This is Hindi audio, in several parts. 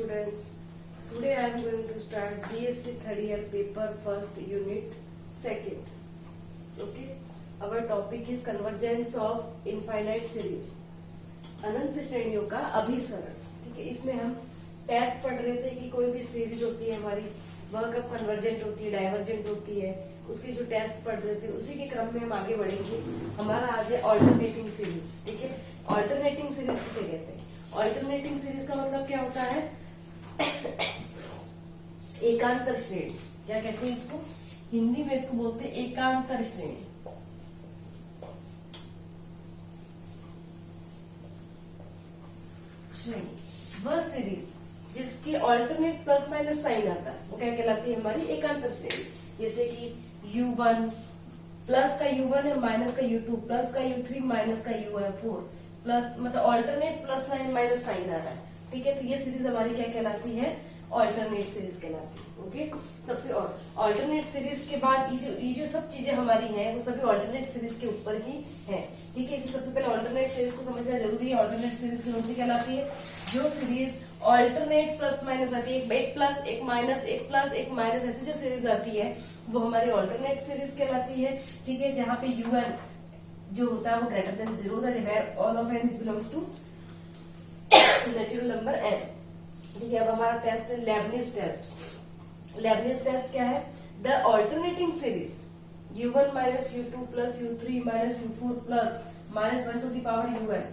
students. Today I am going to start BSc third year paper first unit second. Okay. Our topic is convergence of infinite series. अनंत श्रेणियों का अभिसरण. ठीक है. इसमें हम टेस्ट पढ़ रहे थे कि कोई भी सीरीज होती है हमारी वह कब कन्वर्जेंट होती है, डाइवर्जेंट होती है, उसके जो टेस्ट पढ़ रहे थे उसी के क्रम में हम आगे बढ़ेंगे. हमारा आज है ऑल्टरनेटिंग सीरीज. ठीक है. ऑल्टरनेटिंग सीरीज किसे कहते हैं? ऑल्टरनेटिंग सीरीज का मतलब क्या होता है? एकांतर श्रेणी. क्या कहते हैं इसको? हिंदी में इसको बोलते हैं एकांतर श्रेणी. वह सीरीज जिसकी ऑल्टरनेट प्लस माइनस साइन आता है वो क्या कहलाती है? हमारी एकांतर श्रेणी. जैसे कि U1 प्लस का U1 है, माइनस का U2, प्लस का U3, माइनस का U4, प्लस मतलब alternate plus sign minus sign आ रहा है. ठीक है. तो ये सीरीज हमारी क्या कहलाती है? ऑल्टरनेट सीरीज कहलाती है. ओके. सबसे ऑल्टरनेट सीरीज के बाद ये जो सब चीजें हमारी हैं वो सभी ऑल्टरनेट सीरीज के ऊपर ही है. ठीक है. इससे सबसे पहले ऑल्टरनेट सीरीज को समझना जरूरी है. ऑल्टरनेट सीरीज कौन सी कहलाती है? जो सीरीज ऑल्टरनेट प्लस माइनस आती है, एक प्लस एक माइनस, एक प्लस एक माइनस, ऐसी जो सीरीज आती है वो हमारी ऑल्टरनेट सीरीज कहलाती है. ठीक है. जहाँ पे UN जो होता है वो ग्रेटर देन 0 होता है, where all of n belongs to natural number n. ठीक है. अब हमारा टेस्ट है लेबनिज टेस्ट. लेबनिज टेस्ट क्या है? The alternating series U1 minus U2 plus U3 minus U4 plus minus 1 to the power UN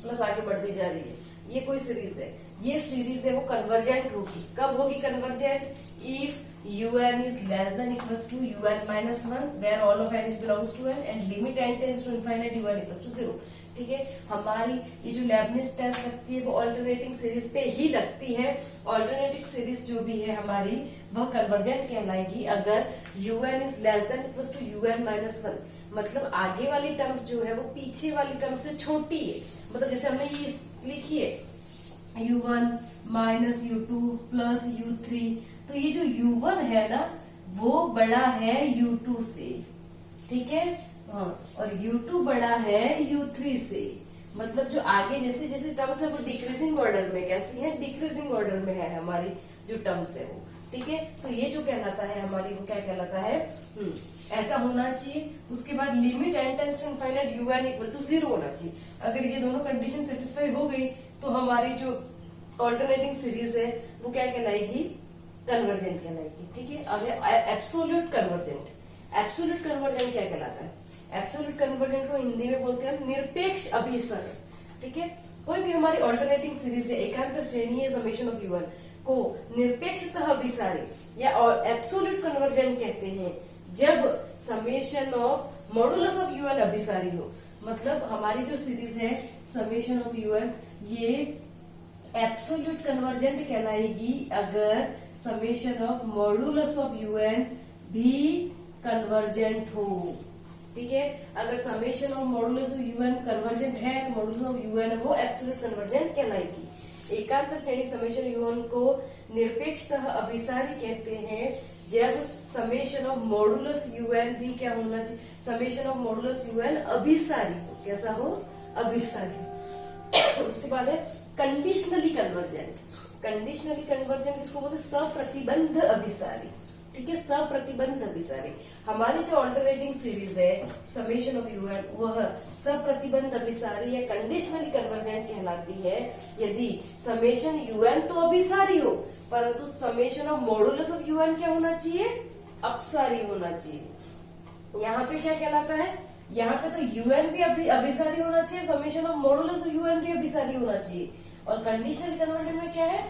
plus आगे बढ़ती जा रही है. ये कोई सीरीज है. ये सीरीज है वो कन्वर्जेंट होगी. कब होगी convergent? If UN is less than equals to UN minus 1 where all of n is belongs to n and limit n tends to infinite UN equals to 0. ठीक है. हमारी ये जो लेबनिज टेस्ट लगती है वो ऑल्टरनेटिंग सीरीज पे ही लगती है. ऑल्टरनेटिंग सीरीज जो भी है हमारी वह कन्वर्जेंट कहलाएगी अगर UN is less than equals to UN minus 1. मतलब आगे वाली टर्म्स जो है वो पीछे वाली टर्म से छोटी है. मतलब जैसे हमने ये लिखी है U1 minus U2 plus U3, तो ये जो U1 है ना वो बड़ा है U2 से. ठीक है. हाँ. और U2 बड़ा है U3 से. मतलब जो आगे जैसे जैसे टर्म्स है वो डिक्रीजिंग ऑर्डर में. कैसी है? डिक्रीजिंग ऑर्डर में है हमारी जो टर्म्स है वो. ठीक है. तो ये जो कहलाता है हमारी वो क्या कहलाता है? ऐसा होना चाहिए. उसके बाद limit n tends to infinite UN equal to 0 होना चाहिए. अगर ये दोनों कंडीशन सेटिस्फाई हो गई तो हमारी जो ऑल्टरनेटिंग सीरीज है वो क्या कहलाएगी? कन्वर्जेंट कहलाएगी. ठीक है. अब एब्सोल्यूट कन्वर्जेंट. एब्सोल्यूट कन्वर्जेंट क्या कहलाता है? एब्सोल्यूट कन्वर्जेंट को हिंदी में बोलते हैं निरपेक्ष अभिसरण. ठीक है. कोई भी हमारी ऑल्टरनेटिंग सीरीज है, एकांतर श्रेणी है समेशन ऑफ UN को निरपेक्षतः अभिसारी या एब्सोल्यूट कन्वर्जेंट कहते हैं जब summation of modulus of UN अभिसारी हो. मतलब हमारी जो सीरीज है समेशन ऑफ UN ये एब्सोल्यूट कन्वर्जेंट कहलाएगी अगर summation of modulus of UN भी कन्वर्जेंट हो. ठीक है. अगर summation of modulus of UN convergent है तो मॉडुलस ऑफ UN वो एब्सोल्यूट कन्वर्जेंट कहलाएगी. एकांतर श्रेणी समेशन UN को निरपेक्षतः अभिसारी कहते हैं जब समेशन ऑफ मॉडुलस UN भी क्या होना चाहिए? समेशन ऑफ मॉडुलस UN अभिसारी हो. कैसा हो? अभिसारी. उसके बाद है कंडीशनली कन्वर्जेंट. कंडीशनली कन्वर्जेंट इसको बोलते सप्रतिबंध अभिसारी. ठीक है. सप्रतिबंध अभिसारी. हमारी जो ऑल्टरनेटिंग सीरीज है समेशन ऑफ UN वह सप्रतिबंध अभिसारी या कंडीशनली कन्वर्जेंट कहलाती है यदि समेशन UN तो अभिसारी हो परंतु summation of modulus of UN क्या होना चाहिए? अपसारी होना चाहिए. यहाँ पे क्या कहलाता है? यहाँ पे तो UN भी अभिसारी होना चाहिए, summation of modulus of UN भी अभिसारी होना चाहिए. और कंडीशनल कन्वर्जन में क्या है?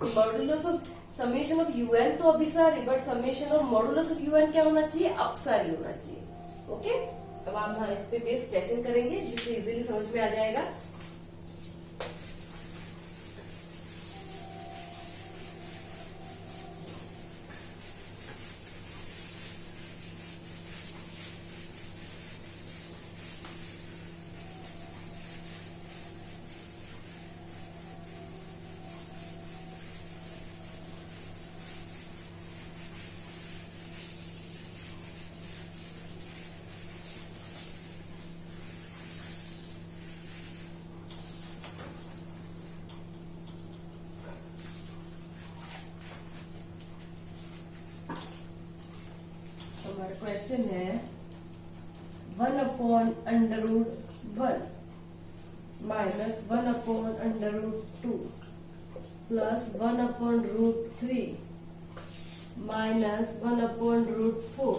Modulus of summation of UN तो अभिसारी but summation of modulus of UN क्या होना चाहिए? अपसारी होना चाहिए. ओके. अब हम इस पे बेस क्वेश्चन करेंगे जिससे इजीली समझ में आ जाएगा. क्वेश्चन है 1/√1 माइनस 1/√2 प्लस 1/√3 माइनस 1/√4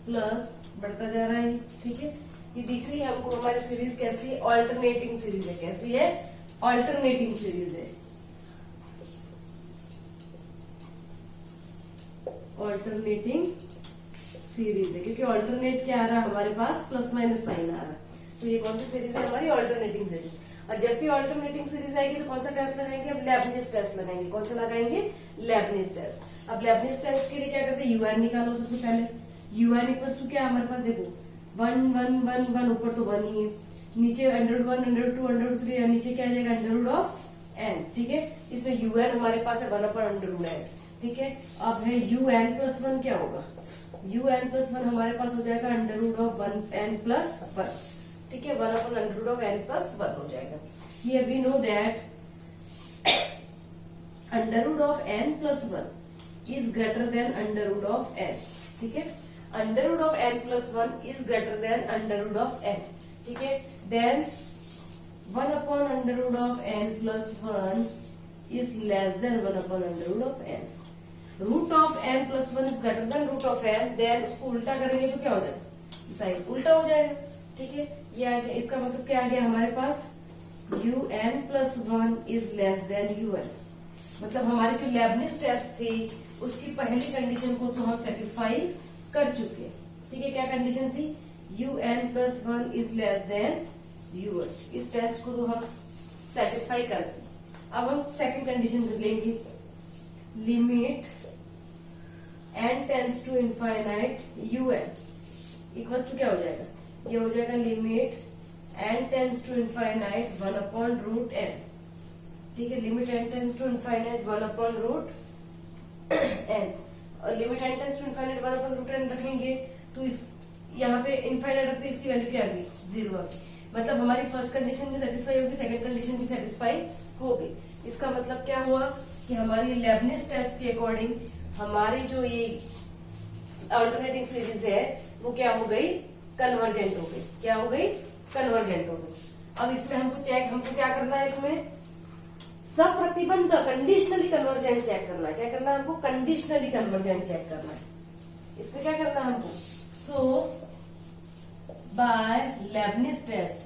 प्लस बढ़ता जा रहा है, ठीक है। ये दिख रही है हमको हमारी सीरीज कैसी है, ऑल्टरनेटिंग सीरीज है। कैसी है? ऑल्टरनेटिंग सीरीज है। ऑल्टरनेटिंग सीरीज है क्योंकि ऑल्टरनेट क्या आ रहा है हमारे पास, प्लस माइनस साइन आ रहा है। तो ये कौन सी सीरीज है हमारी? Alternating series. और जब भी ऑल्टरनेटिंग सीरीज आएगी तो कौन सा टेस्ट लगाएंगे? अब लेबनिज टेस्ट लगाएंगे। कौन सा लगाएंगे? Leibniz test. अब लेबनिज टेस्ट के लिए क्या करते हैं? यूएन निकालो सबसे पहले। यूएन इक्वल्स टू क्या हमारे पास? देखो 1 1 1 1, ऊपर तो 1 ही है, नीचे √1 √2 √3 नीचे क्या आ जाएगा? √n, ठीक है। इसमें यूएन हमारे पास है 1/√n, ठीक है। अब है un+1 क्या होगा? un+1 हमारे पास हो जाएगा √1n+1, ठीक है। 1/√n+1 हो जाएगा। Here we know that √n+1 is greater than √n, ठीक है। √n+1 is greater than √n, ठीक है। Then 1/√n+1 is less than 1/√n। √n+1 is greater than √n, then उसको उल्टा करेंगे तो क्या हो जाएगा? साइन उल्टा हो जाएगा, ठीक है। ये आ गया, इसका मतलब क्या आ गया हमारे पास? un+1 is less than un। मतलब हमारी जो लेबनिज टेस्ट थी उसकी पहली कंडीशन को तो हम सेटिस्फाई कर चुके, ठीक है। क्या कंडीशन थी? un+1 is less than un। इस टेस्ट को तो हम सेटिस्फाई कर दिए। अब हम सेकंड कंडीशन लेंगे, limit n tends to infinite un equals to क्या हो जाएगा? ये हो जाएगा limit n tends to infinite 1/√n, ठीक है। Limit n tends to infinite 1/√n, और limit n tends to infinite 1/√n रखेंगे तो इस यहाँ पे इनफाइनाइट रखते इसकी वैल्यू क्या आ गई? 0 आ गई। मतलब हमारी फर्स्ट कंडीशन भी सेटिस्फाई होगी, सेकंड कंडीशन भी सेटिस्फाई होगी। इसका मतलब क्या हुआ कि हमारी लेबनिज टेस्ट के अकॉर्डिंग हमारी जो ये अल्टरनेटिंग सीरीज है वो क्या हो गई? कन्वर्जेंट हो गई। क्या हो गई? कन्वर्जेंट हो गई। अब इसमें हमको क्या करना है? इसमें सप्रतिबंध कंडीशनली कन्वर्जेंट चेक करना है। क्या करना है हमको? कंडीशनली कन्वर्जेंट चेक करना है। इसमें क्या करना है हमको? So by Leibniz test,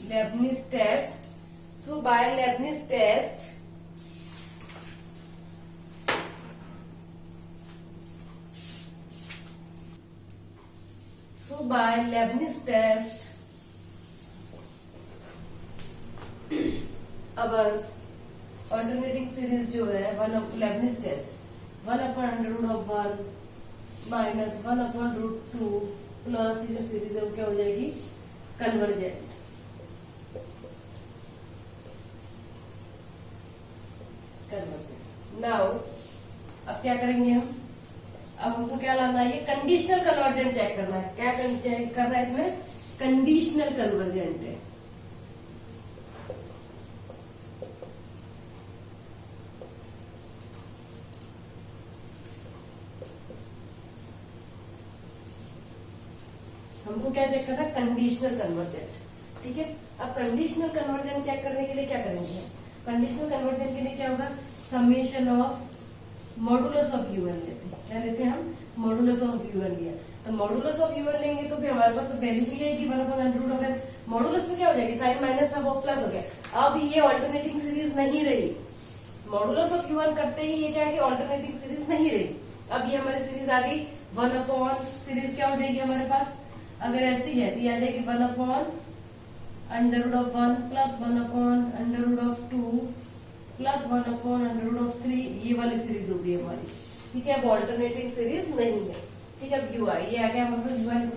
Leibniz test. So by Leibniz test, अब ऑल्टरनेटिंग सीरीज जो है लेबनिज टेस्ट 1/√1 माइनस 1/√2 प्लस ये जो सीरीज है वो क्या हो जाएगी? कन्वर्जेंट। नाउ अब क्या करेंगे हम? अब हमको क्या लाना है? ये कंडीशनल कन्वर्जेंट चेक करना है। क्या चेक करना है इसमें? कंडीशनल कन्वर्जेंट है। हमको क्या चेक करना है? कंडीशनल कन्वर्जेंट, ठीक है। अब कंडीशनल कन्वर्जेंट चेक करने के लिए क्या करेंगे? कंडीशनल कन्वर्जेंट के लिए क्या होगा? Summation of modulus of un लेते हैं। क्या लेते हैं हम? मॉडुलस ऑफ un लिया। तो मॉडुलस ऑफ un लेंगे तो भी हमारे पास वैल्यू भी आएगी 1/√n। मॉडुलस में क्या हो जाएगी? साइन माइनस था वो प्लस हो गया। अब ये ऑल्टरनेटिंग सीरीज नहीं रही। मॉडुलस ऑफ un करते ही ये क्या है? ऑल्टरनेटिंग सीरीज नहीं रही। अब ये हमारी सीरीज आ गई 1/, सीरीज क्या हो जाएगी हमारे पास? अगर ऐसी है तो आ जाएगी 1/√1 प्लस 1/√2 प्लस 1/√3, ये वाली सीरीज होगी हमारी, ठीक है। अब ऑल्टरनेटिंग सीरीज नहीं है, ठीक है। अब यू आई ये आ गया हमारे पास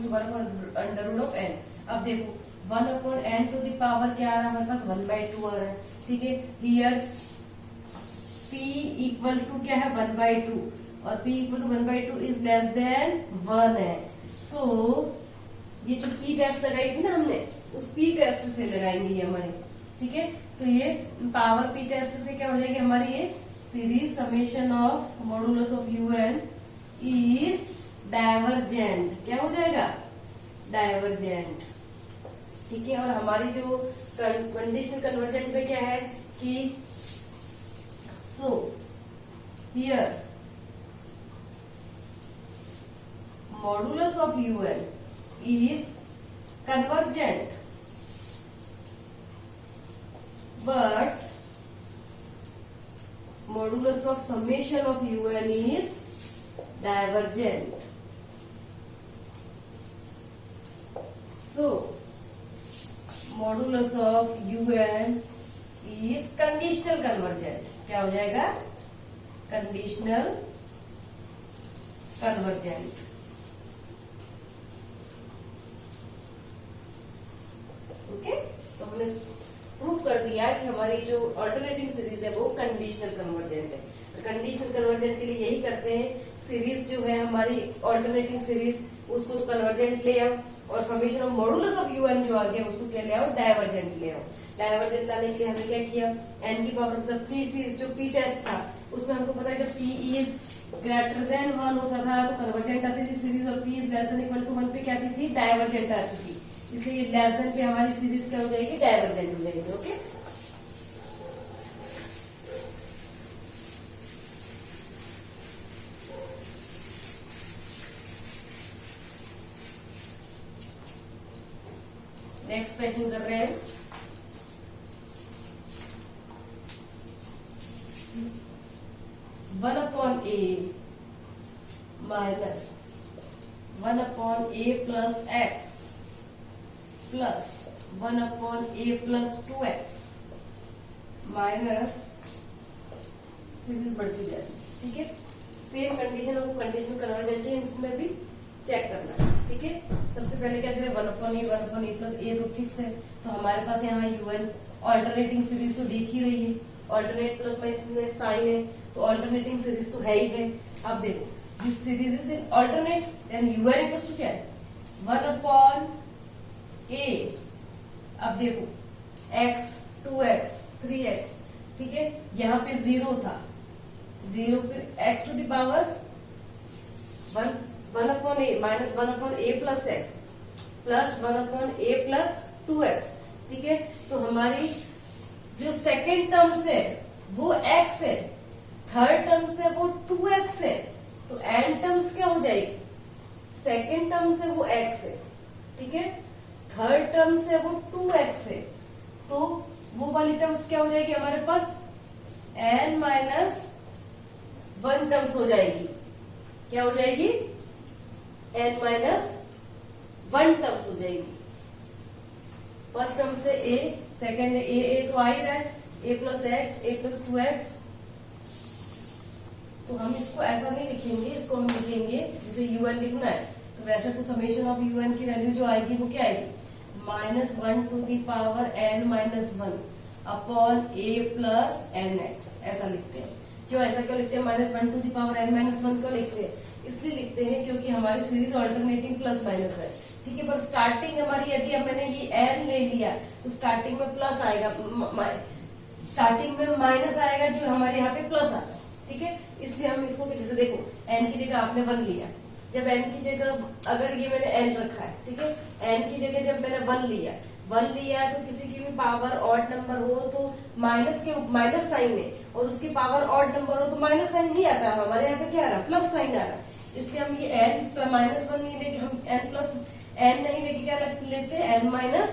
un=1/√n। अब देखो 1/n टू द पावर क्या आ रहा है हमारे पास? 1/2 आ रहा है, ठीक है। हियर p इक्वल टू क्या है? 1/2 और p equal to 1/2 is less than 1 है। सो ये जो p टेस्ट लगाई थी ना हमने, उस p टेस्ट से लगाएंगे ये हमारे, ठीक है। तो ये पावर p टेस्ट से क्या हो जाएगी हमारी? ये series summation of modulus of U N is divergent. क्या हो जाएगा? डाइवर्जेंट। ठीक है, और हमारी जो कंडीशनल कन्वर्जेंट में क्या है कि so here modulus of U N is convergent but modulus of summation of un is divergent. So modulus of un is conditional convergent. क्या हो जाएगा? conditional convergent. ओके, तो हमने प्रूव कर दिया कि हमारी जो ऑल्टरनेटिंग सीरीज है वो कंडीशनल कन्वर्जेंट है। कंडीशनल कन्वर्जेंट के लिए यही करते हैं, सीरीज जो है हमारी ऑल्टरनेटिंग सीरीज उसको तो कन्वर्जेंट ले आओ, और summation of modulus of UN जो आ गया उसको क्या ले आओ? डाइवर्जेंट ले आओ। डाइवर्जेंट लाने के लिए हमने क्या किया? एन की power of the P series जो पी टेस्ट था उसमें हमको पता है जब पी इज ग्रेटर देन 1 होता था तो कन्वर्जेंट आती थी सीरीज, और P is less than equal to 1 पे क्या आती थी? डाइवर्जेंट आती थी। इसलिए लेस देन पे हमारी सीरीज क्या हो जाएगी? डाइवर्जेंट हो जाएगी। ओके, नेक्स्ट क्वेश्चन कर रहे हैं। One upon A minus 1 upon A plus X plus 1 upon A plus 2x minus series बढ़ती जाती है। ठीक है, सेम कंडीशन आपको कंडीशन कन्वर्जेंट है इसमें भी चेक करना है। ठीक है, सबसे पहले क्या करें? 1 अपॉन ए प्लस ए तो फिक्स है, तो हमारे पास यहाँ यूएन ऑल्टरनेटिंग सीरीज तो दिख ही रही है, ऑल्टरनेट प्लस माइनस साइन है तो ऑल्टरनेटिंग सीरीज तो है ही है। अब देखो, this series is in alternate then U N equals to क्या है? 1 अपॉन ए। अब देखो x 2x 3x, ठीक है, यहाँ पे 0 था, 0 पे x to the power 1 upon A minus 1 upon A plus X plus 1 upon A plus 2x। ठीक है, तो हमारी जो सेकेंड टर्म्स है वो x है, थर्ड टर्म्स है वो 2x है, तो एंड टर्म्स क्या हो जाएगी? सेकेंड टर्म्स है वो x है, ठीक है, थर्ड टर्म से वो 2x है, तो वो वाली टर्म्स क्या हो जाएगी हमारे पास? n माइनस 1 टर्म्स हो जाएगी। क्या हो जाएगी? n माइनस 1 टर्म्स हो जाएगी। फर्स्ट टर्म से a, सेकेंड a तो आ ही रहा है, a plus x A plus 2x। तो हम इसको ऐसा नहीं लिखेंगे, इसको हम लिखेंगे जैसे un लिखना है तो वैसे तो समेशन ऑफ un की वैल्यू जो आएगी वो क्या आएगी? -1 to the power n minus 1 upon a plus N X, ऐसा लिखते हैं। क्यों ऐसा क्यों लिखते हैं? -1 to the power n minus 1 क्यों लिखते हैं? इसलिए लिखते हैं क्योंकि हमारी सीरीज ऑल्टरनेटिंग प्लस माइनस है। ठीक है, पर स्टार्टिंग हमारी यदि अब मैंने ये n ले लिया तो स्टार्टिंग में प्लस आएगा, स्टार्टिंग में माइनस आएगा जो हमारे यहाँ पे प्लस आता है। ठीक है, इसलिए हम इसको जैसे देखो n की जगह आपने 1 लिया, जब n की जगह अगर ये मैंने n रखा है, ठीक है, n की जगह जब मैंने 1 लिया तो किसी की भी पावर ऑड नंबर हो तो माइनस साइन है, और उसकी पावर ऑड नंबर हो तो माइनस साइन नहीं आता है, हमारे यहाँ पे क्या आ रहा है? प्लस साइन आ रहा है। इसलिए हम ये n -1 नहीं लेके हम n प्लस n नहीं लेके क्या लेते हैं? n माइनस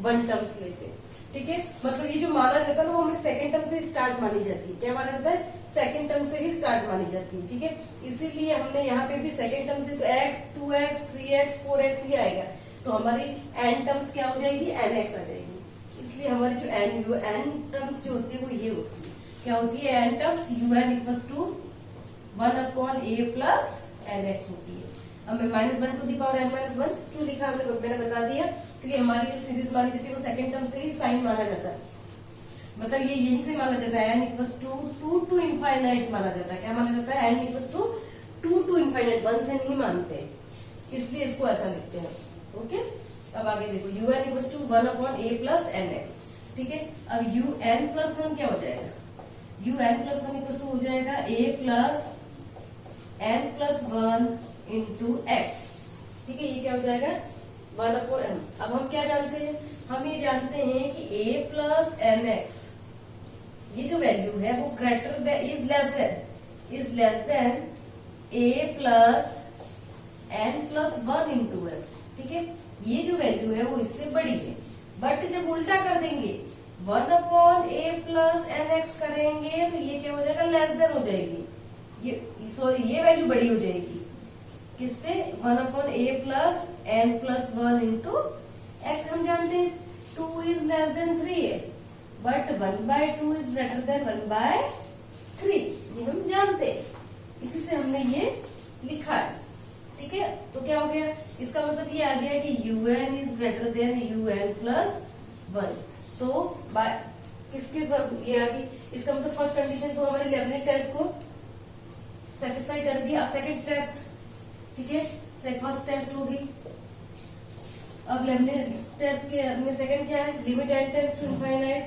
1 टर्म्स लेते हैं। ठीक है, मतलब ये जो माना जाता है ना वो हमें सेकंड टर्म से स्टार्ट मानी जाती है। क्या माना जाता है? सेकंड टर्म से ही स्टार्ट मानी जाती है। ठीक है, इसीलिए हमने यहाँ पे भी सेकंड टर्म से तो x 2x 3x 4x ही आएगा, तो हमारी n टर्म्स क्या हो जाएगी? nx आ जाएगी। इसलिए हमारी जो n टर्म्स जो होती है वो ये होती है, क्या होती है? n terms un equals to 1 upon a plus nx होती है। हमें -1 to the power n minus 1 क्यों लिखा मैंने बता दिया, क्योंकि हमारी जो सीरीज मानी जाती है वो सेकंड टर्म से ही साइन माना जाता है, मतलब ये यहीं से माना जाता है। n equals to 2 to infinite माना जाता है। क्या माना जाता है? n equals to 2 to infinite, 1 से नहीं मानते, इसलिए इसको ऐसा लिखते हैं। ओके, अब आगे देखो un equals to 1 upon a plus N x. ठीक है, अब un प्लस 1 क्या हो जाएगा? U n plus one equal to हो जाएगा a plus n plus one into x. ठीक है, ये क्या हो जाएगा 1/m। अब हम क्या जानते हैं, हम ये जानते हैं कि a प्लस एन एक्स ये जो वैल्यू है वो greater than is less than a plus n plus one into x. ठीक है, ये जो वैल्यू है वो इससे बड़ी है, बट जब उल्टा कर देंगे 1/a प्लस एन एक्स करेंगे तो ये क्या हो जाएगा लेस देन हो जाएगी, ये वैल्यू बड़ी हो जाएगी किससे 1/a plus n plus one into x. हम जानते हैं 2 इज लेस देन 3 है, बट 1/2 इज ग्रेटर देन 1/3, ये हम जानते हैं, इसी से हमने ये लिखा है। ठीक है, तो क्या हो गया, इसका मतलब ये आ गया कि un is greater then un plus one. तो किसके ये आ गई, इसका मतलब फर्स्ट कंडीशन तो हमारे लेबनिज टेस्ट को सेटिस्फाई कर दिया। अब सेकंड टेस्ट, ठीक है, फर्स्ट टेस्ट होगी, अब लेबनिज टेस्ट के में सेकंड क्या है, limit n tends to infinite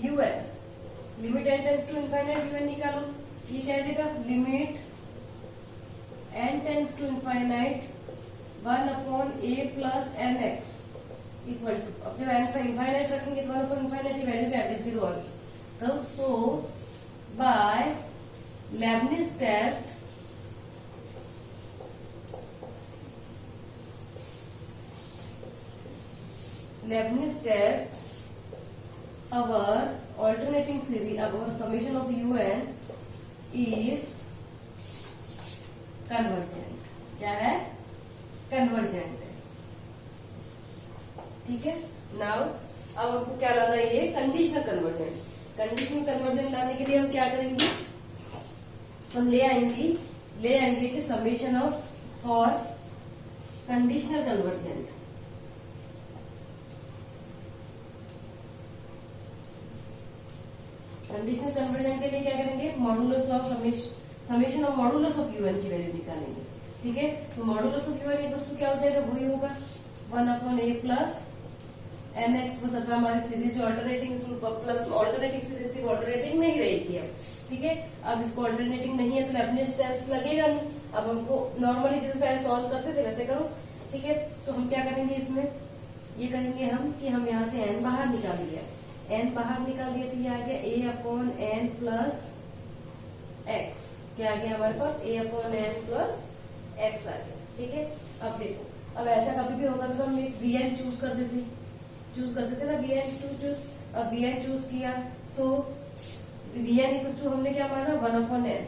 un, limit n tends to infinite un निकालो, ये क्या देगा limit n tends to infinite 1/a plus N x equal to, अब जब n इनफाइनाइट रखेंगे तो 1/इनफाइनाइट की वैल्यू क्या है 0 आ गई। तो so by Leibniz test our alternating series, our summation of un is convergent। क्या है, कन्वर्जेंट है। ठीक है, नाउ अब हमको क्या लाना है, ये कंडीशनल कन्वर्जेंट। कंडीशनल कन्वर्जेंट लाने के लिए हम क्या करेंगे, हम ले आएंगे कि summation of for conditional convergent. Conditional convergent के लिए क्या करेंगे, modulus of summation of modulus of u n की वैल्यू निकालेंगे। ठीक है, तो modulus of u n equal to क्या हो जाएगा, वही होगा 1/a प्लस एन एक्स, बस अब हमारी सीरीज जो ऑल्टरनेटिंग प्लस ऑल्टरनेटिंग सीरीज थी वो ऑल्टरनेटिंग नहीं रहेगी अब। ठीक है, अब इसको ऑल्टरनेटिंग नहीं है तो लेबनिज टेस्ट लगेगा नहीं। अब हमको नॉर्मली जैसे पहले सॉल्व करते थे वैसे करो। ठीक है, तो हम क्या करेंगे, इसमें ये करेंगे हम कि हम यहाँ से n बाहर निकाल लिया, n बाहर निकाल दिया तो ये आ गया a/n प्लस एक्स। क्या आ गया हमारे पास, a/n प्लस एक्स आ गया। ठीक है, अब देखो, अब ऐसा कभी भी होता था तो हम एक vn चूज कर देते ना, vn चूज। अब vn चूज किया तो vn इक्वल टू हमने क्या माना 1/n।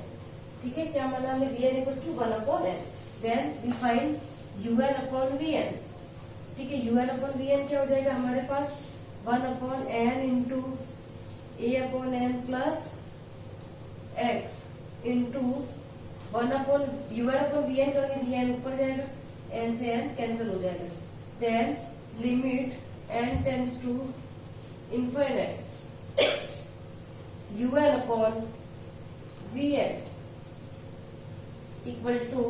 ठीक है, क्या माना हमने, vn equal to 1/n। Then we find un/vn। ठीक है, un/vn क्या हो जाएगा हमारे पास 1/n into a/n plus x into 1/un/vn करके दिया n ऊपर जाएगा, n से n कैंसिल हो जाएगा। Then limit n tends to infinite un/vn equal to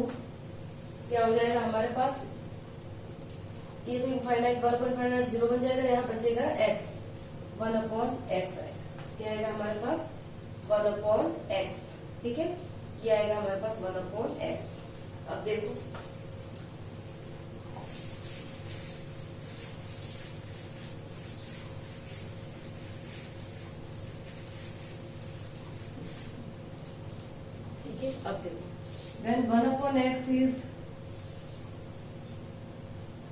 क्या हो जाएगा हमारे पास, ये तो इनफाइनाइट 1/इनफाइनाइट 0 बन जाएगा, यहाँ बचेगा x 1/x आएगा। क्या आएगा हमारे पास 1/x। ठीक है, ये आएगा हमारे पास 1/x। अब देखो ठीक है, अब देखो when 1/x is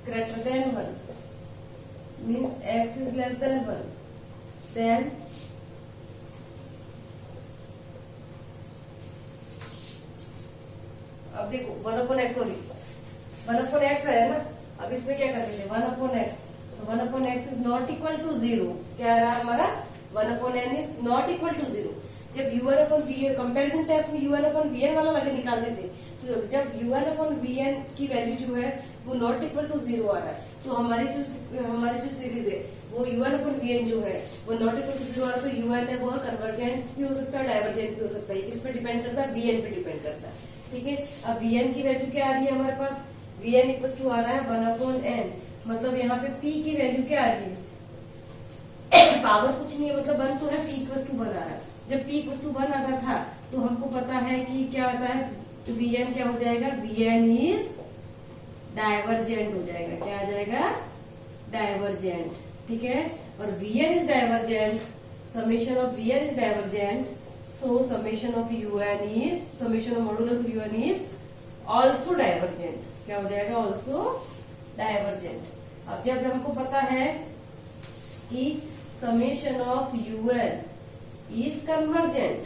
greater than 1 means x is less than 1, then अब देखो 1/x सॉरी 1/x है ना, अब इसमें क्या कर देते 1/x, तो 1/x is not equal to 0। क्या आ रहा है हमारा 1/n is not equal to 0। जब un/vn कंपैरिजन टेस्ट में un/vn वाला लगे निकाल देते, तो जब un/vn की वैल्यू जो है वो नॉट इक्वल टू 0 आ रहा है, तो हमारी जो सीरीज है वो un/vn जो है वो नॉट इक्वल टू 0 आ रहा है, तो un है वो कन्वर्जेंट भी हो सकता है, डाइवर्जेंट भी हो सकता है। किस पे डिपेंड करता है, vn पे डिपेंड करता है। ठीक है, अब vn की वैल्यू क्या आ रही है हमारे पास, vn इक्वल टू आ रहा है 1/n, मतलब यहाँ पे p की वैल्यू क्या आ रही है पावर कुछ नहीं है, मतलब 1 तो है, p इक्वल टू 1 आ रहा है। जब p इक्वल टू 1 आता था तो हमको पता है कि क्या आता है, तो Vn क्या हो जाएगा, Vn इज डाइवर्जेंट हो जाएगा। क्या आ जाएगा, डाइवर्जेंट। ठीक है, और Vn is divergent, summation of Vn is divergent, so summation of Un is, summation of modulus of Un is also divergent. क्या हो जाएगा, ऑल्सो डाइवर्जेंट। अब जब हमको पता है कि summation of Un is convergent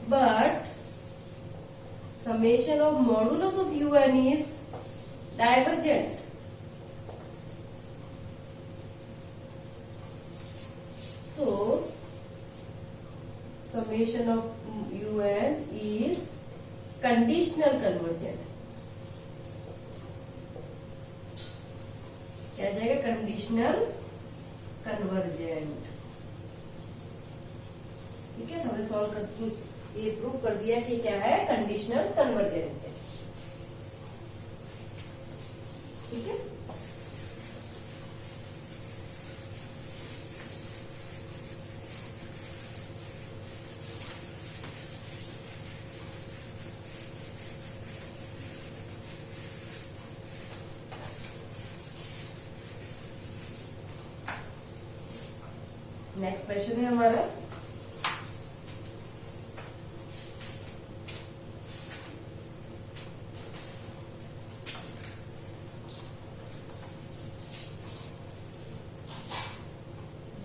but summation of modulus of Un is divergent. So summation of Un is conditional convergent. क्या जाएगा, कंडीशनल कन्वर्जेंट। ठीक है, तो हमने सॉल्व करके ये प्रूव कर दिया कि क्या है, कंडीशनल कन्वर्जेंट है। ठीक है, नेक्स्ट क्वेश्चन है हमारा,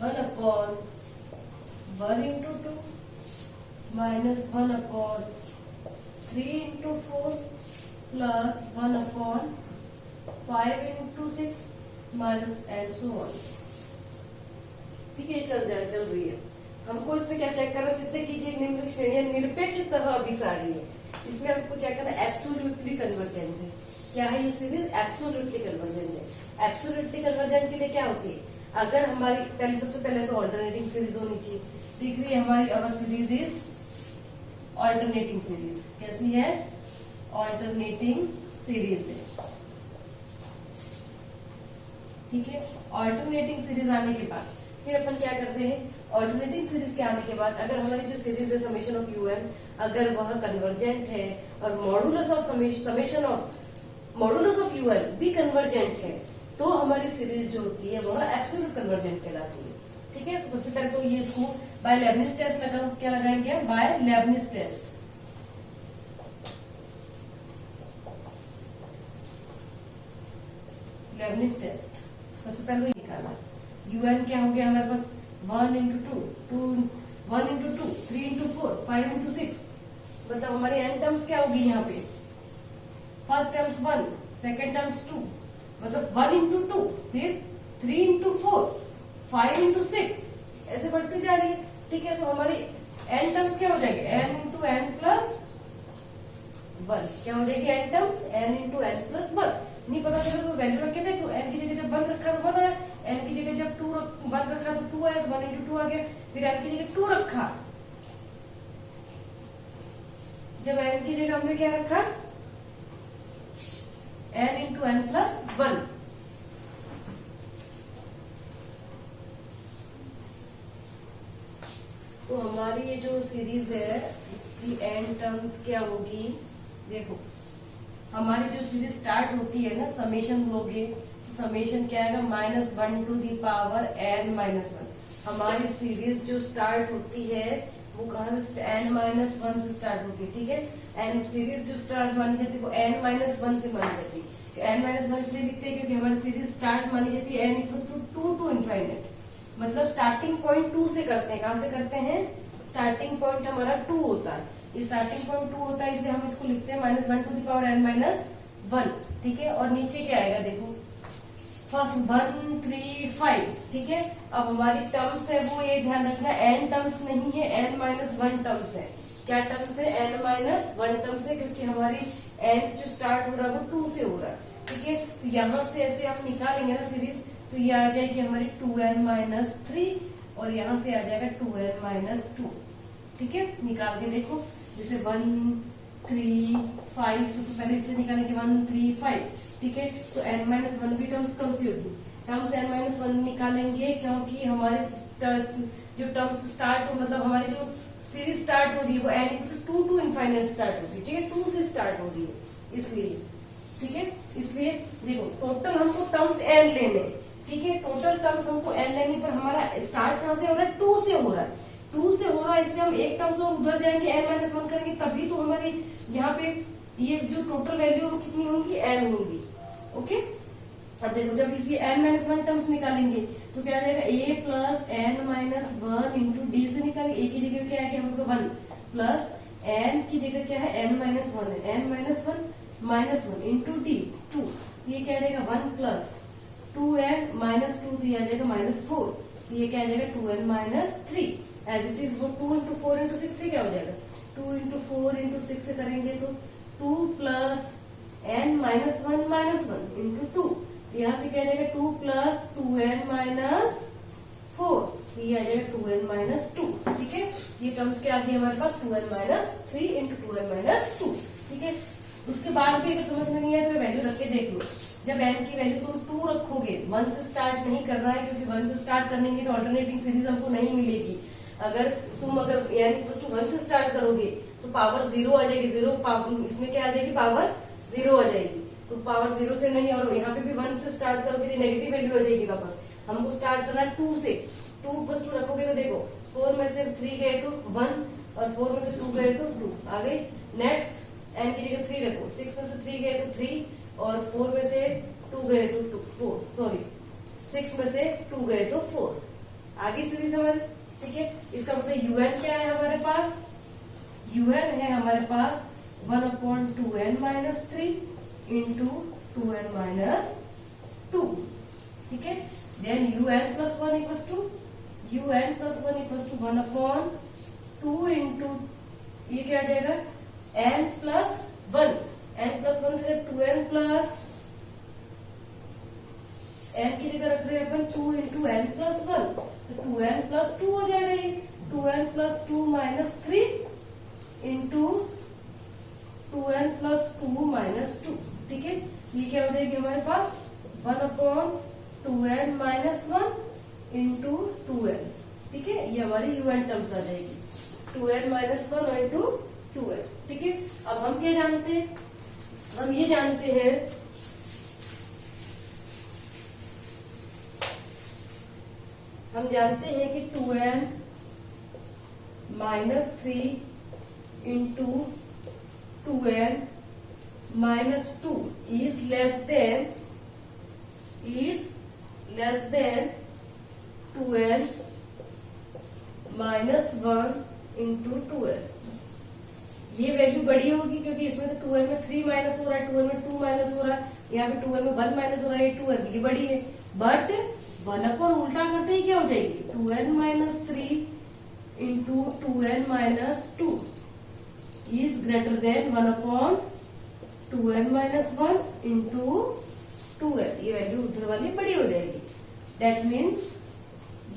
one upon 1 into 2 minus 1 upon 3 into 4 plus 1 upon 5 into 6 minus and so on. ठीक है, चल रही है। हमको इसमें क्या चेक करना, सिद्ध कीजिए निम्नलिखित श्रेणियां निरपेक्षतः अभिसारी है। इसमें हमको चेक करना एब्सोल्युटली कन्वर्जेंट है। क्या है ये सीरीज, एब्सोल्युटली कन्वर्जेंट है। एब्सोल्युटली कन्वर्जेंट के लिए क्या होती है, अगर हमारी पहले, सबसे पहले तो ऑल्टरनेटिंग सीरीज होनी चाहिए। दिख रही है हमारी, our series is alternating series. कैसी है, ऑल्टरनेटिंग सीरीज है। ठीक है, ऑल्टरनेटिंग सीरीज आने के बाद फिर अपन क्या करते हैं, ऑल्टरनेटिंग सीरीज के आने के बाद अगर हमारी जो सीरीज है समेशन ऑफ Un, अगर वह कन्वर्जेंट है और modulus of summation of modulus of Un भी कन्वर्जेंट है, तो हमारी सीरीज जो होती है वह एब्सोल्यूट कन्वर्जेंट कहलाती है। ठीक है, तो सबसे पहले तो ये इसको बाय लेबनिज टेस्ट लगा, क्या लगाएंगे, by Leibniz test. Leibniz test सबसे पहले निकाला, Un क्या हो गया हमारे पास, 1 इंटू 2, 1 इंटू 2, 3 इंटू 4, 5 इंटू 6, मतलब हमारी एन टर्म्स क्या होगी यहाँ पे, फर्स्ट टर्म्स 1, सेकेंड टर्म्स 2, मतलब 1 इंटू 2, फिर 3 इंटू 4, 5 इंटू 6, ऐसे बढ़ती जा रही है। ठीक है, तो हमारी एन टर्म्स क्या हो जाएगी, एन इंटू एन प्लस 1। क्या हो जाएगी n terms, n into n plus 1। नहीं पता चला तो वैल्यू रखे थे, तो एन की जगह जब 1 रखा तो 1 आया, एन की जगह जब 1 रखा तो 2 आया, तो 1 इंटू 2 आ गया। फिर एन की जगह 2 रखा, जब एन की जगह हमने क्या रखा, एन इंटू एन प्लस 1। तो हमारी ये जो सीरीज है उसकी एन टर्म्स क्या होगी, देखो हमारी जो सीरीज स्टार्ट होती है ना, समेशन लोगे, समेशन क्या आएगा, -1 टू दी पावर n-1। हमारी सीरीज जो स्टार्ट होती है वो कहां से, n-1 से स्टार्ट होती है। ठीक है, एन सीरीज जो स्टार्ट मानी जाती है वो n-1 से मानी जाती है। n-1 इसलिए लिखते हैं क्योंकि हमारी सीरीज स्टार्ट मानी जाती है n equal to 2 to infinite, मतलब स्टार्टिंग पॉइंट 2 से करते हैं। कहां से करते हैं, स्टार्टिंग पॉइंट हमारा 2 होता है, स्टार्टिंग पॉइंट 2 होता है, इसलिए हम इसको लिखते हैं -1 टू दी पावर n-1। ठीक है, और नीचे क्या आएगा, देखो फर्स्ट 1 3 5। ठीक है, अब हमारी टर्म्स है वो ये ध्यान रखना, n टर्म्स नहीं है, n-1 टर्म्स है। क्या टर्म्स है, n-1 टर्म्स है, क्योंकि हमारी n जो स्टार्ट हो रहा है वो 2 से हो रहा है। ठीक है, तो यहां से ऐसे हम निकालेंगे ना सीरीज, तो ये आ जाएगी हमारी 2n-3 और यहाँ से आ जाएगा 2n-2। ठीक है, निकाल के देखो, जैसे 1 3 5, सबसे पहले इससे निकालेंगे 1 3 5। ठीक है, तो n-1 भी टर्म्स कम सी होगी, टर्म्स n माइनस वन निकालेंगे, क्योंकि हमारे जो टर्म्स स्टार्ट मतलब हमारी जो सीरीज स्टार्ट हो रही है वो n equal to two infinite start होगी, ठीक है, 2 से स्टार्ट हो रही है इसलिए, ठीक है। इसलिए देखो टोटल हमको टर्म्स n लेने, ठीक है, टोटल टर्म्स हमको n लेने पर हमारा स्टार्ट कहां से हो रहा है, 2 से हो रहा है, 2 से हो रहा है, इसलिए हम एक टर्म्स और उधर जाएंगे n माइनस वन करेंगे, तभी तो हमारी यहाँ पे ये जो टोटल वैल्यू वो कितनी होंगी, n होंगी, ओके। अब देखो जब इसी n माइनस वन टर्म्स निकालेंगे तो क्या आ जाएगा, a plus n minus one into d से निकालेंगे, a की जगह क्या है कि हमको 1 प्लस n की जगह क्या है n माइनस वन है, n minus one minus one into D 2, ये क्या आ जाएगा 1 प्लस 2n माइनस 2, तो ये आ जाएगा -4, तो ये क्या आ जाएगा 2n minus 3 as it is. वो 2 इंटू 4 इंटू 6 से क्या हो जाएगा, 2 इंटू 4 इंटू 6 से करेंगे तो 2 plus n minus one into 2, यहाँ से क्या आ जाएगा 2 प्लस 2n माइनस 4, ये आ जाएगा 2n माइनस 2, ठीक है। ये टर्म्स क्या आ गई हमारे पास 2n minus 3 into 2n minus 2, ठीक है। उसके बाद भी अगर समझ में नहीं आया तो वैल्यू रख के देख लो। जब n की वैल्यू तुम 2 रखोगे, 1 से स्टार्ट नहीं करना है, क्योंकि 1 से स्टार्ट करेंगे तो ऑल्टरनेटिंग सीरीज हमको नहीं मिलेगी। अगर तुम n 1 से स्टार्ट करोगे तो पावर 0 आ जाएगी, 0 इसमें क्या आ जाएगी, पावर 0 आ जाएगी, तो पावर 0 से नहीं, और यहाँ पे भी 1 से स्टार्ट करोगे तो नेगेटिव वैल्यू आ जाएगी वापस। हमको स्टार्ट करना है 2 से, 2 प्लस 2 रखोगे तो देखो 4 में से 3 गए तो 1 और 4 में से 2 गए तो 2 आ गई। नेक्स्ट n की जगह 3 रखो, 6 में से 3 गए तो 3 और 4 में से 2 गए तो 4 सॉरी 6 में से 2 गए तो 4, आगे सीरीज हमारी, ठीक है। इसका मतलब un क्या है हमारे पास, un है हमारे पास 1/2n minus 3 into 2n minus 2, ठीक है। Then un plus 1 equals to 1/2 into ये क्या आ जाएगा n plus 1, n plus 1 2n plus n की जगह रख रहे हैं अपन 2 इंटू एन प्लस 1, तो 2n प्लस 2 हो जाएगा, ये 2n plus 2 minus 3 into 2n plus 2 minus 2, ठीक है। ये क्या हो जाएगी हमारे पास 1/2n माइनस 1 इंटू 2n, ठीक है। ये हमारी un टर्म्स आ जाएगी 2n माइनस 1 इंटू 2n, ठीक है। अब हम क्या जानते हैं, हम ये जानते हैं कि 2n minus 3 into 2n minus 2 is less then 2n minus 1 into 2n। ये वैल्यू बड़ी होगी क्योंकि इसमें तो 2n में 3 माइनस हो रहा है, 2n में 2 माइनस हो रहा है, यहाँ पे 2n में 1 माइनस हो रहा है, 2n ये बड़ी है, बट 1 उल्टा करते ही क्या हो जाएगी 2n minus 3 into 2n minus 2 is greater then 1/2n minus 1 into 2n। ये वैल्यू उधर वाली बड़ी हो जाएगी, that means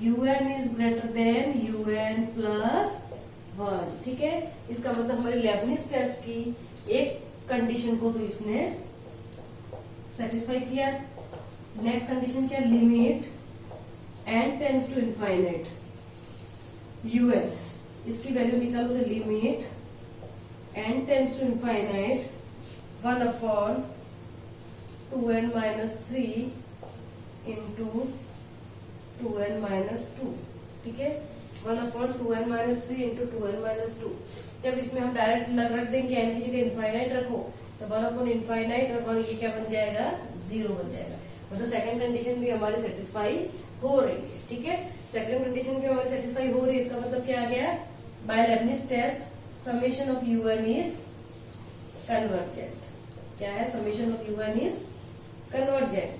un is greater then un plus 1, ठीक है। इसका मतलब हमारे लेबनिज टेस्ट की एक कंडीशन को तो इसने सेटिस्फाई किया। नेक्स्ट कंडीशन क्या, limit n tends to infinite un, इसकी वैल्यू निकालो तो limit n tends to infinite 1/2n minus 3 into 2n minus 2, ठीक है। 1/2n minus 3 into 2n minus 2। जब इसमें हम डायरेक्ट रख देंगे n की जगह इनफाइनाइट रखो तो 1/इनफाइनाइट और 1 ये क्या बन जाएगा 0 बन जाएगा। मतलब सेकंड कंडीशन भी हमारी सेटिस्फाई हो रही है, ठीक है। सेकंड कंडीशन भी हमारी सेटिस्फाई हो रही है, इसका मतलब क्या आ गया, by Leibniz test summation of un is convergent. क्या है, summation of un is convergent.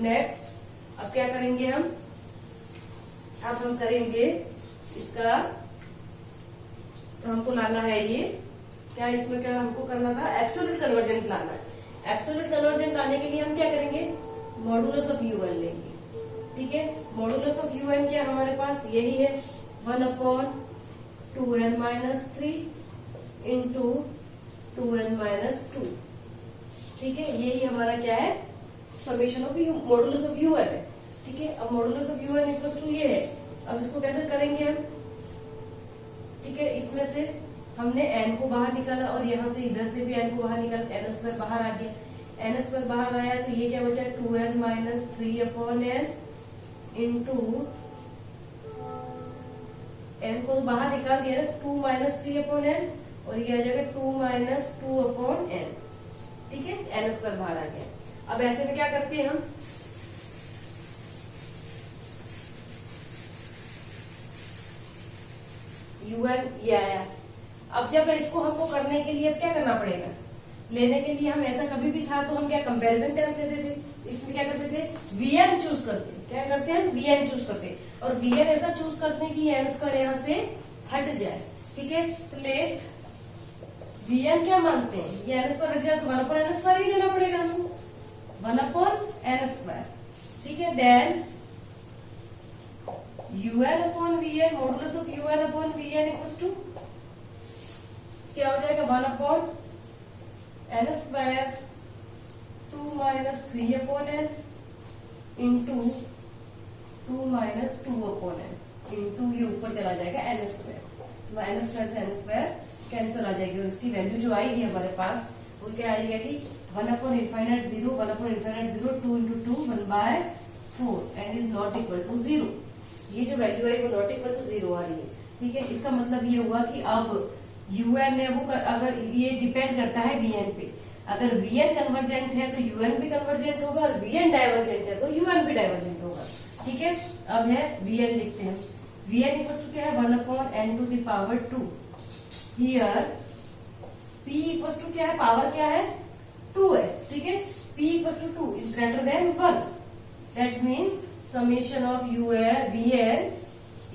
Next अब क्या करेंगे हम, अब हम करेंगे इसका, तो हमको लाना है ये क्या, इसमें क्या हमको करना था, एब्सोल्यूट कन्वर्जेंट लाना है। एब्सोल्यूट कन्वर्जेंट लाने के लिए हम क्या करेंगे, मॉडुलस ऑफ un लेंगे, ठीक है। मॉडुलस ऑफ un क्या हमारे पास यही है 1/2n minus 3 into 2n minus 2, ठीक है। यही हमारा क्या है, summation of modulus of un है। ठीक है। अब modulus of u1 equal to ये है। अब इसको कैसे करेंगे हम, ठीक है। इसमें से हमने n को बाहर निकाला और यहाँ से इधर से भी n को बाहर निकाला, n स्क्वायर बाहर आ गया। n स्क्वायर बाहर आया तो ये क्या बचा, 2n minus 3/n into n को बाहर निकाल दिया ना, 2 माइनस 3/n और ये आ जाएगा 2 माइनस 2/n, ठीक है। n स्क्वायर बाहर आ गया। अब ऐसे में क्या करते हैं हम, un ये आया। अब जब इसको हमको करने के लिए अब क्या करना पड़ेगा, लेने के लिए हम ऐसा कभी भी था तो हम क्या कंपैरिजन टेस्ट लेते थे। इसमें क्या करते थे, vn चूज करते, क्या करते हैं vn चूज करते, और vn ऐसा चूज करते हैं कि n स्क्वायर यहाँ से हट जाए, ठीक है। तो लेट vn क्या मानते हैं, ये n स्क्वायर हट जाए तो 1/n स्क्वायर ही लेना पड़ेगा हमको, 1/n स्क्वायर, ठीक है। Then un upon vn, modulus of un upon vn equals to क्या हो जाएगा, 1/n square 2 minus 3/n into 2 minus 2/n into ये ऊपर चला जाएगा n स्क्वायर, n स्क्वायर से n स्क्वायर कैंसिल आ जाएगी। और इसकी वैल्यू जो आएगी हमारे पास वो क्या आएगा कि 1/∞ 0, 1/∞ 0, 2 into 2 1/4 and is not equal to 0। ये जो वैल्यू है वो नॉट इक्वल टू 0 आ रही है, ठीक है। इसका मतलब ये हुआ कि अब un है वो अगर ये डिपेंड करता है vn पे, अगर vn कन्वर्जेंट है तो un भी कन्वर्जेंट होगा, और vn डाइवर्जेंट है तो un भी डाइवर्जेंट होगा, ठीक है। अब है vn लिखते हैं, vn इक्वल टू क्या है, 1/n⁻²। Here p equal to क्या है, पावर क्या है 2 है, ठीक है। p equal to 2 is greater than 1, that means summation of vn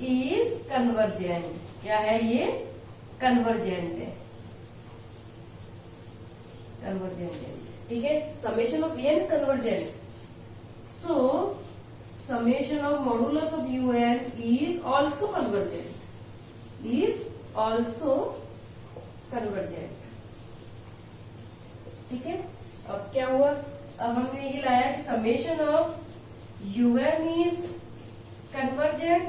is convergent. क्या है ये, कन्वर्जेंट है, कन्वर्जेंट है, ठीक है। Summation of vn is convergent, so summation of modulus of un is also convergent, is also convergent, ठीक है। अब क्या हुआ, अब हमने ये लाया कि summation of un is convergent,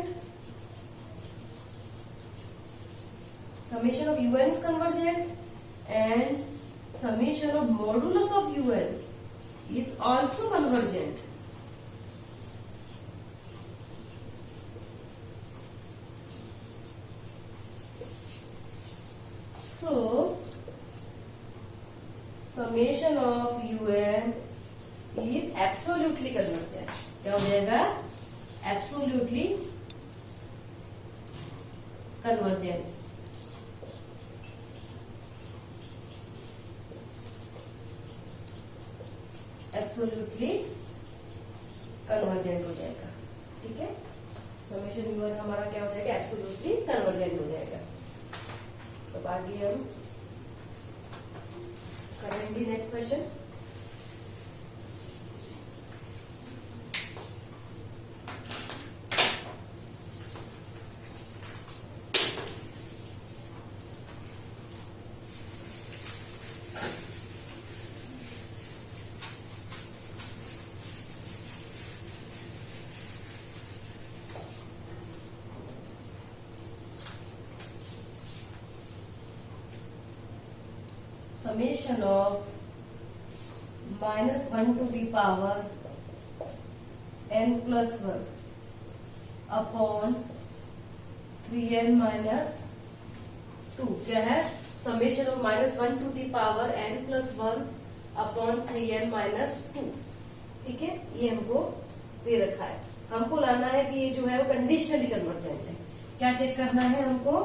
summation of un is convergent and summation of modulus of un is also convergent. So summation of un is absolutely convergent. क्या हो जाएगा, absolutely convergent, एब्सोल्युटली कन्वर्जेंट हो जाएगा, ठीक है। समेशन u1 हमारा क्या हो जाएगा, एब्सोल्युटली कन्वर्जेंट हो जाएगा। तो आगे हम करेंगे next question. summation of -1 to the power n plus 1 upon 3n minus 2 क्या है, summation of -1 to the power n plus 1 upon 3n minus 2, ठीक है। ये हमको दे रखा है, हमको लाना है कि ये जो है वो कंडीशनली कन्वर्जेंट है। क्या चेक करना है, हमको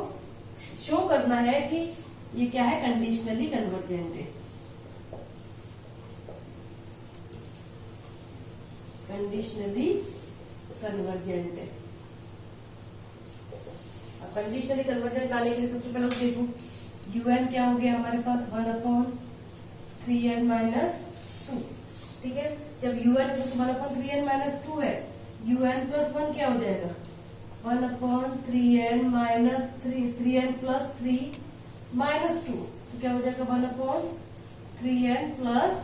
शो करना है कि ये क्या है, कंडीशनली कन्वर्जेंट है, कंडीशनली कन्वर्जेंट है। अब कंडीशनली कन्वर्जेंट लाने के लिए सबसे पहले देखो un क्या हो गया हमारे पास, 1/3n minus 2, ठीक है। जब un 1/3n minus 2 है, un plus 1 क्या हो जाएगा, 1/3n minus 3n plus 3 minus 2, तो क्या हो जाएगा 1/3n plus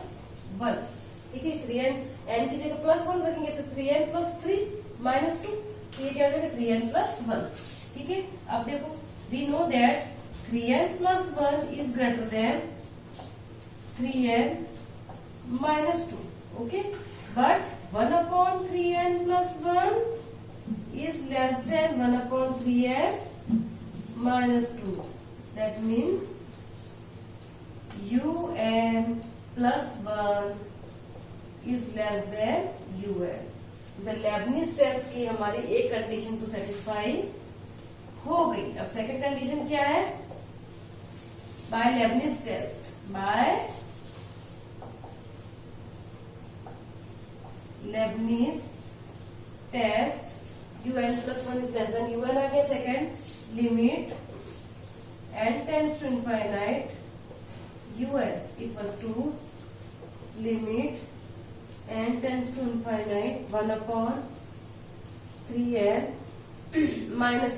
1, ठीक है 3n, n की जगह +1 रखेंगे तो 3n + 3 - 2, तो ये क्या हो जाएगा 3n + 1। ठीक है, अब देखो we know that 3n + 1 is greater than 3n - 2, okay, but 1/3n + 1 is less than 1/3n - 2. That means un + 1 is less than un. The Leibniz test की हमारी एक कंडीशन तो सेटिस्फाई हो गई। अब सेकंड कंडीशन क्या है? By Leibniz test, by Leibniz test un + 1 is less than un आ गया। Second limit n tends to infinite un equals to limit n tends to infinite 1/3n - 2।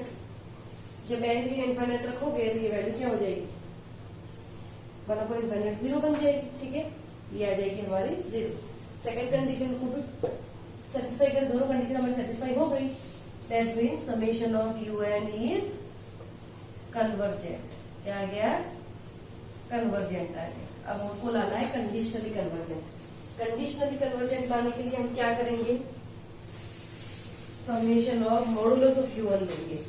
जब n की इनफाइनाइट रखोगे तो ये वैल्यू क्या हो जाएगी? 1/∞ 0 बन जाएगी। ठीक है, ये आ जाएगी हमारी 0। सेकंड कंडीशन को भी सेटिस्फाई कर, दोनों कंडीशन हमारी सेटिस्फाई हो गई। That means summation of un is convergent. क्या आ गया? कन्वर्जेंट आ गया। अब हमको लाना है कंडीशनली कन्वर्जेंट। कंडीशनली कन्वर्जेंट लाने के लिए हम क्या करेंगे? Summation of modulus of un लेंगे।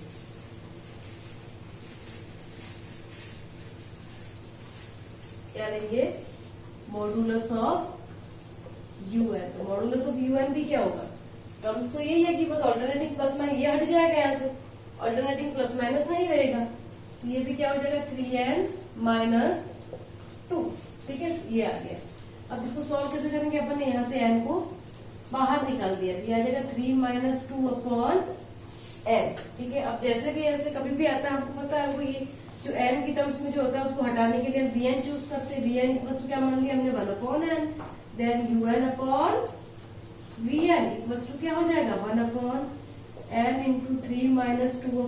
क्या लेंगे? Modulus of un। तो मॉडुलस ऑफ un भी क्या होगा? टर्म्स तो यही है कि बस ऑल्टरनेटिंग प्लस माइनस ये हट जाएगा, यहाँ से ऑल्टरनेटिंग प्लस माइनस नहीं रहेगा, तो ये भी क्या हो जाएगा 3n - 2। ठीक है, ये आ गया। अब इसको सॉल्व कैसे करेंगे? अपन ने यहाँ से n को बाहर निकाल दिया, तो ये आ जाएगा 3 - 2/n। ठीक है, अब जैसे भी ऐसे कभी भी आता है, आपको पता है हमको ये जो n की टर्म्स में जो होता है उसको हटाने के लिए हम vn चूज करते हैं। vn इक्वल्स टू क्या मान लिया हमने? 1/n। Then un/vn equals to क्या हो जाएगा? 1/n × 3 - 2/n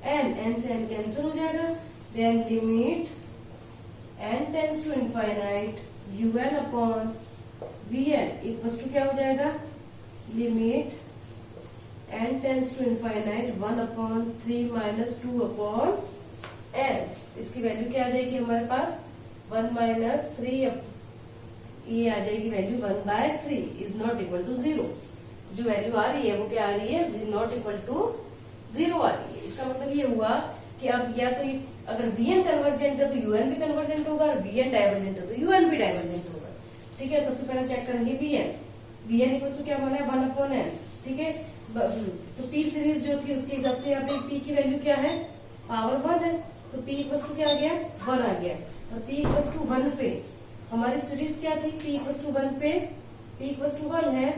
× n से n कैंसिल हो जाएगा। Then limit n tends to infinite un/vn equals to क्या हो जाएगा? Limit n tends to infinite 1/3 - 2/n। इसकी वैल्यू क्या आ जाएगी हमारे पास? 1 - 3, ये आ जाएगी value 1/3 is not equal to 0। जो वैल्यू आ रही है वो क्या आ रही है? नॉट इक्वल टू 0 आ रही है। इसका मतलब ये हुआ कि अब या तो अगर vn कन्वर्जेंट है तो un भी कन्वर्जेंट होगा, और vn डाइवर्जेंट है तो un भी डाइवर्जेंट होगा। ठीक है, सबसे पहले चेक करेंगे vn इक्वल टू क्या बना है? 1/n। ठीक है, तो p सीरीज जो थी उसके हिसाब से यहाँ पे p की वैल्यू क्या है? पावर 1 है, तो p इक्वल टू क्या आ गया? 1 आ गया। और p इक्वल टू 1 पे हमारी सीरीज क्या थी? p इक्वल टू 1 पे p इक्वल टू 1 है,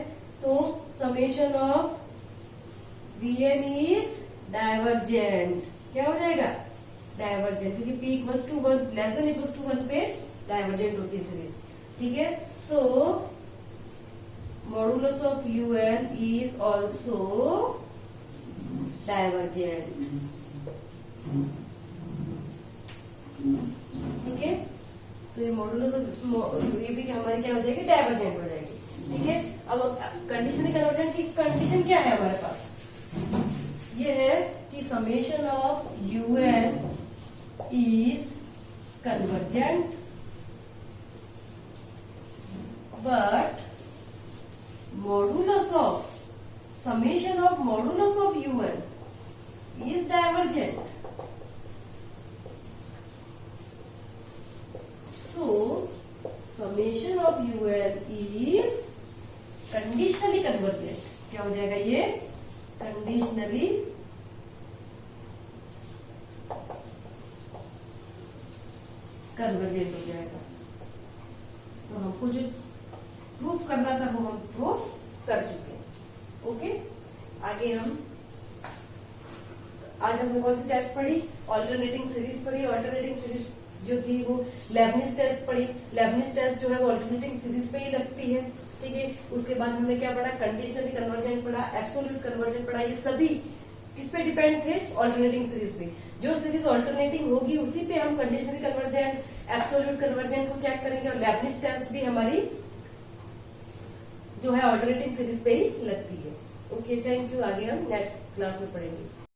तो summation of vn is divergent. क्या हो जाएगा? डाइवर्जेंट, क्योंकि p equal to 1 less than equal to 1 पे डाइवर्जेंट होती है सीरीज। ठीक है, so modulus of un is also divergent. ठीक है, तो ये मॉडुलस ऑफ ये भी हमारी क्या हो जाएगी? डाइवर्जेंट हो जाएगी। ठीक है, अब कंडीशनली कन्वर्जेंट की कंडीशन क्या है हमारे पास? ये है कि summation of un is convergent but modulus of summation of modulus of un is divergent. So, summation of un is conditionally convergent। क्या हो जाएगा ये? कंडीशनली कन्वर्जेंट हो जाएगा। तो हमको जो प्रूफ करना था वो हम प्रूफ कर चुके हैं। ओके, आगे हम आज हमने कौन सी टेस्ट पढ़ी? ऑल्टरनेटिंग सीरीज पढ़ी। ऑल्टरनेटिंग सीरीज जो थी वो लेबनिज टेस्ट पढ़ी। लेबनिज टेस्ट जो है वो ऑल्टरनेटिंग सीरीज पे ही लगती है। ठीक है, उसके बाद हमने क्या पढ़ा? कंडीशनली कन्वर्जेंट पढ़ा, एब्सोल्यूट कन्वर्जेंट पढ़ा। ये सभी किस पे डिपेंड थे, ऑल्टरनेटिंग सीरीज पे। जो सीरीज ऑल्टरनेटिंग होगी उसी पे हम कंडीशनल कन्वर्जेंट, एब्सोल्यूट कन्वर्जेंट को चेक करेंगे, और लेबनिज टेस्ट भी हमारी जो है ऑल्टरनेटिंग सीरीज पे ही लगती है। Okay, thank you. आगे हम नेक्स्ट क्लास में पढ़ेंगे।